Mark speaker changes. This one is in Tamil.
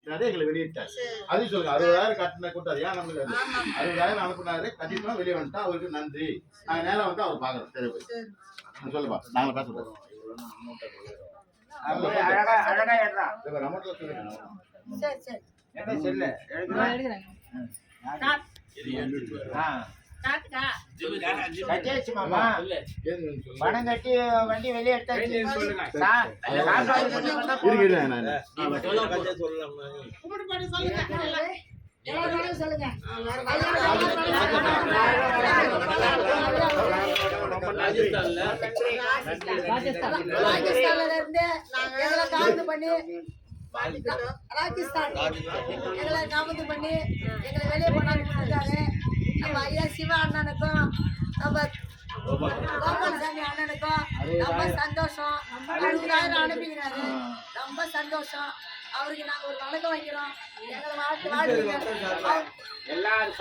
Speaker 1: அனுப்பினாரு, எங்களை வெளியிட்டார். அது சொல்லுங்க, 60,000 கட்டின கூட்டாரு ஏன் நமக்கு 60,000 அனுப்புனாரு, கட்டிட்டோம், வெளியே வந்துட்டோம், அவருக்கு நன்றி. நாங்க நேரம் வந்து அவர் பாக்குறோம். சரி சொல்லுப்பா, நாங்க பேசுறோம்.
Speaker 2: அழகா அழகா ஏறா.
Speaker 1: அமௌண்ட்ல சொல்லுங்க.
Speaker 3: சரி சரி
Speaker 2: என்ன செல்ல எடுக்குறேன். கட்டியாச்சு மாமா. பணம் கட்டி வண்டி வெளியே எடுத்தாச்சு.
Speaker 3: சொல்லுங்க. ராஜஸ்தான்ல இருந்து எங்களை காந்து பண்ணி ராஜஸ்தான் எங்களை காமத்து பண்ணி எங்களை வெளியே போனாங்க. நம்ம ஐயா சிவா அண்ணனுக்கும் நம்ம கோபாலசாமி அண்ணனுக்கும் ரொம்ப சந்தோஷம். 60,000 அனுப்பிக்கிறாரு, ரொம்ப சந்தோஷம். அவருக்கு நாங்க ஒரு வணக்கம் வைக்கிறோம். எங்களை வாழ்த்து வாழ்த்துங்க.
Speaker 2: எல்லாரும்